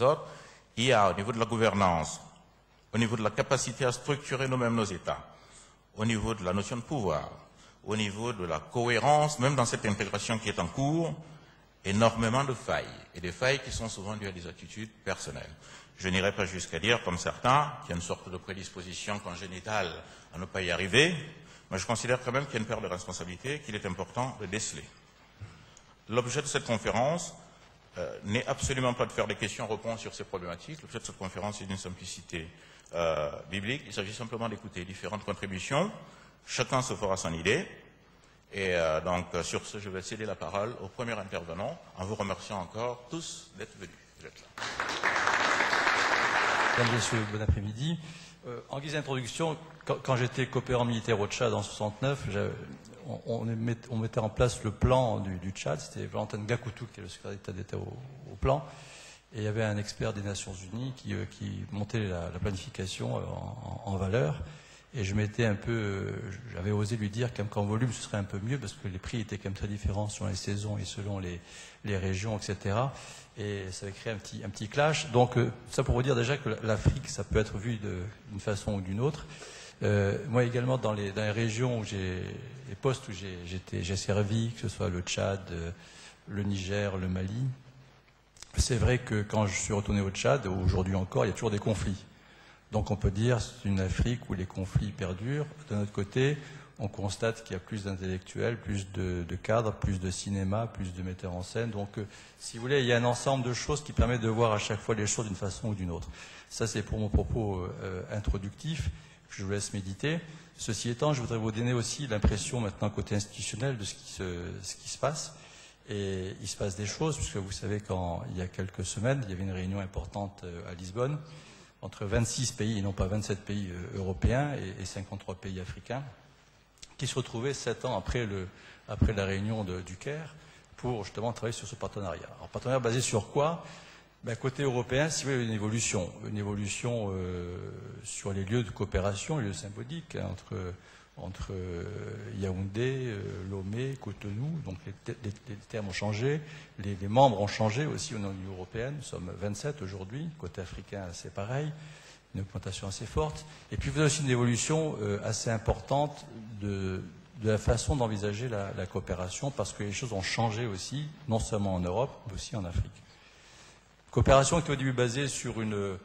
autres, il y a au niveau de la gouvernance, au niveau de la capacité à structurer nous-mêmes nos États, au niveau de la notion de pouvoir, au niveau de la cohérence, même dans cette intégration qui est en cours, énormément de failles, et des failles qui sont souvent dues à des attitudes personnelles. Je n'irai pas jusqu'à dire, comme certains, qu'il y a une sorte de prédisposition congénitale à ne pas y arriver, mais je considère quand même qu'il y a une part de responsabilité qu'il est important de déceler. L'objet de cette conférence n'est absolument pas de faire des questions-réponses sur ces problématiques. L'objet de cette conférence est d'une simplicité biblique. Il s'agit simplement d'écouter différentes contributions. Chacun se fera son idée. Et donc, sur ce, je vais céder la parole au premier intervenant, en vous remerciant encore tous d'être venus. Vous êtes là. Mesdames et Messieurs, bon après-midi. En guise d'introduction, quand j'étais coopérant militaire au Tchad en 69, on mettait en place le plan du Tchad. C'était Valentin Gakoutou qui était le secrétaire d'État au plan. Et il y avait un expert des Nations Unies qui montait la planification en valeur. Et je m'étais j'avais osé lui dire qu'en volume ce serait un peu mieux parce que les prix étaient quand même très différents selon les saisons et selon les régions, etc. Et ça avait créé un petit clash. Donc ça pour vous dire déjà que l'Afrique, ça peut être vu d'une façon ou d'une autre. Moi également dans les régions où les postes où j'ai servi, que ce soit le Tchad, le Niger, le Mali, c'est vrai que quand je suis retourné au Tchad, aujourd'hui encore, il y a toujours des conflits. Donc on peut dire que c'est une Afrique où les conflits perdurent. D'un autre côté, on constate qu'il y a plus d'intellectuels, plus de cadres, plus de cinéma, plus de metteurs en scène. Donc si vous voulez, il y a un ensemble de choses qui permettent de voir à chaque fois les choses d'une façon ou d'une autre. Ça c'est pour mon propos introductif. Je vous laisse méditer. Ceci étant, je voudrais vous donner aussi l'impression maintenant côté institutionnel de ce qui se passe. Et il se passe des choses, puisque vous savez il y a quelques semaines, il y avait une réunion importante à Lisbonne, entre 26 pays, et non pas 27 pays européens et 53 pays africains, qui se retrouvaient 7 ans après la réunion du Caire pour justement travailler sur ce partenariat. Alors, partenariat basé sur quoi? Côté européen, si vous voulez, une évolution sur les lieux de coopération, les lieux symboliques, entre Yaoundé, Lomé, Cotonou. Donc les termes ont changé, les membres ont changé aussi au niveau de l'Union européenne. Nous sommes 27 aujourd'hui, côté africain c'est pareil, une augmentation assez forte. Et puis vous avez aussi une évolution assez importante de la façon d'envisager la coopération, parce que les choses ont changé aussi, non seulement en Europe, mais aussi en Afrique. Coopération qui est au début basée sur une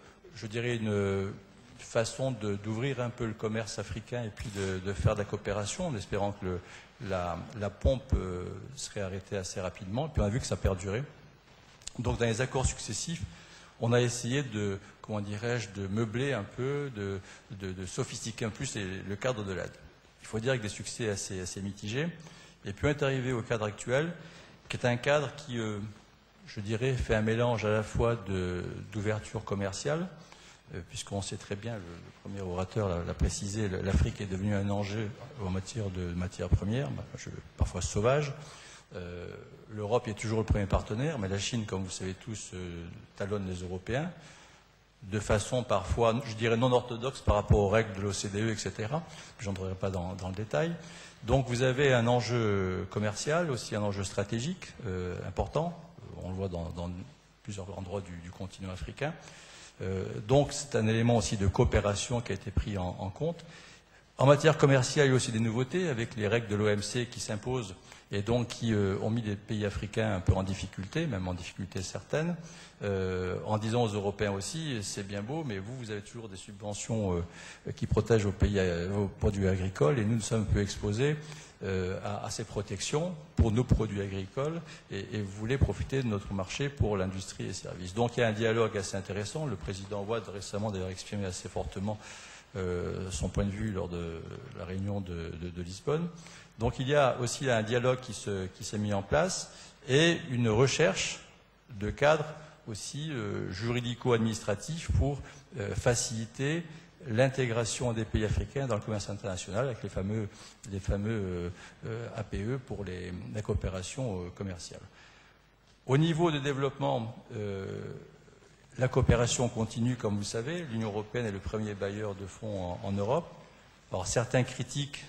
façon d'ouvrir un peu le commerce africain et puis de faire de la coopération, en espérant que la pompe serait arrêtée assez rapidement. Et puis on a vu que ça perdurait. Donc dans les accords successifs, on a essayé de meubler un peu, de sophistiquer un peu plus le cadre de l'aide. Il faut dire avec des succès assez mitigés. Et puis on est arrivé au cadre actuel, qui est un cadre qui, fait un mélange à la fois d'ouverture commerciale, puisqu'on sait très bien, le premier orateur l'a précisé, l'Afrique est devenue un enjeu en matière de matières premières, parfois sauvages. L'Europe est toujours le premier partenaire, mais la Chine, comme vous savez tous, talonne les Européens, de façon parfois, non orthodoxe par rapport aux règles de l'OCDE, etc. Je n'entrerai pas dans le détail. Donc vous avez un enjeu commercial, aussi un enjeu stratégique important. On le voit dans plusieurs endroits du continent africain. Donc c'est un élément aussi de coopération qui a été pris en compte. En matière commerciale, il y a aussi des nouveautés avec les règles de l'OMC qui s'imposent et donc qui ont mis les pays africains un peu en difficulté, même en difficulté certaines, en disant aux Européens aussi, c'est bien beau, mais vous avez toujours des subventions qui protègent vos produits agricoles, et nous sommes peu exposés à ces protections pour nos produits agricoles, et vous voulez profiter de notre marché pour l'industrie et les services. Donc il y a un dialogue assez intéressant. Le président Ouad récemment d'ailleurs exprimé assez fortement son point de vue lors de la réunion de Lisbonne. Donc il y a aussi un dialogue qui s'est mis en place et une recherche de cadres aussi juridico-administratifs pour faciliter l'intégration des pays africains dans le commerce international avec les fameux APE pour la coopération commerciale. Au niveau de développement, la coopération continue, comme vous le savez. L'Union européenne est le premier bailleur de fonds en Europe. Alors certains critiquent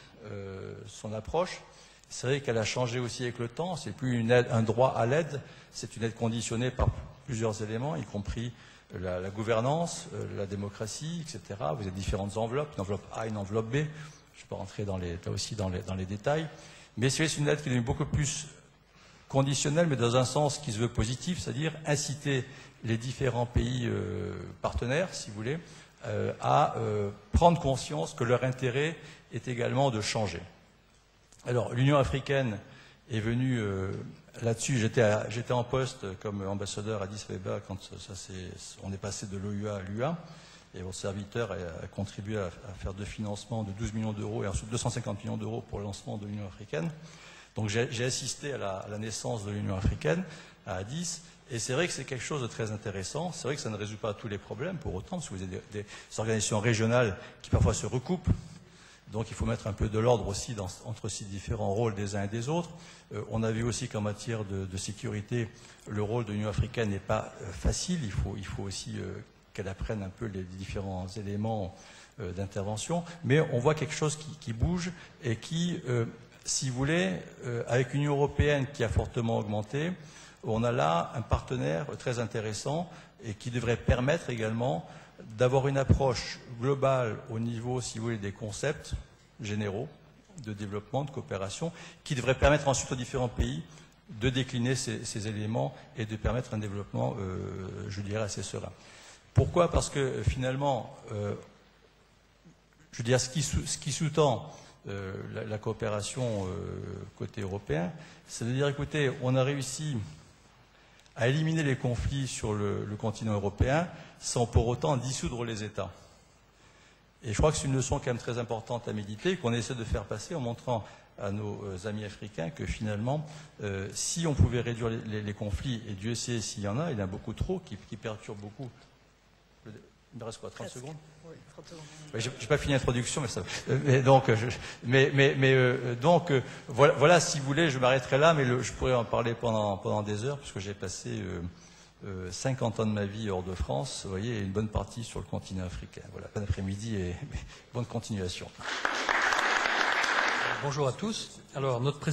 son approche. C'est vrai qu'elle a changé aussi avec le temps. C'est plus un droit à l'aide, c'est une aide conditionnée par plusieurs éléments, y compris la gouvernance, la démocratie, etc. Vous avez différentes enveloppes, une enveloppe A, une enveloppe B. Je ne vais pas rentrer là aussi dans les détails. Mais c'est une lettre qui est devenue beaucoup plus conditionnelle, mais dans un sens qui se veut positif, c'est-à-dire inciter les différents pays partenaires, si vous voulez, à prendre conscience que leur intérêt est également de changer. Alors, l'Union africaine est venue là-dessus. J'étais en poste comme ambassadeur à Addis Abeba quand on est passé de l'OUA à l'UA. Et votre serviteur a contribué à faire deux financements de 12 millions d'euros et ensuite 250 millions d'euros pour le lancement de l'Union africaine. Donc j'ai assisté à la naissance de l'Union africaine à Addis. Et c'est vrai que c'est quelque chose de très intéressant. C'est vrai que ça ne résout pas tous les problèmes pour autant, parce que vous avez des organisations régionales qui parfois se recoupent. Donc il faut mettre un peu de l'ordre aussi entre ces différents rôles des uns et des autres. On a vu aussi qu'en matière de sécurité, le rôle de l'Union africaine n'est pas facile. Il faut aussi qu'elle apprenne un peu les différents éléments d'intervention. Mais on voit quelque chose qui bouge et qui, si vous voulez, avec une Union européenne qui a fortement augmenté, on a là un partenaire très intéressant et qui devrait permettre également d'avoir une approche globale au niveau, si vous voulez, des concepts généraux de développement, de coopération, qui devrait permettre ensuite aux différents pays de décliner ces éléments et de permettre un développement, je dirais, assez serein. Pourquoi? Parce que finalement, je veux dire, ce qui sous-tend la coopération côté européen, c'est de dire, écoutez, on a réussi à éliminer les conflits sur le continent européen sans pour autant dissoudre les États. Et je crois que c'est une leçon quand même très importante à méditer, qu'on essaie de faire passer en montrant à nos amis africains que finalement, si on pouvait réduire les conflits, et Dieu sait s'il y en a, il y en a beaucoup trop, qui perturbent beaucoup. Il me reste quoi, 30 secondes? Oui, 30 secondes. Je n'ai pas fini l'introduction, mais ça. Donc, voilà, si vous voulez, je m'arrêterai là, mais je pourrais en parler pendant des heures, puisque j'ai passé 50 ans de ma vie hors de France, vous voyez, et une bonne partie sur le continent africain. Voilà, bon après-midi et bonne continuation. Bonjour à tous. Alors, notre président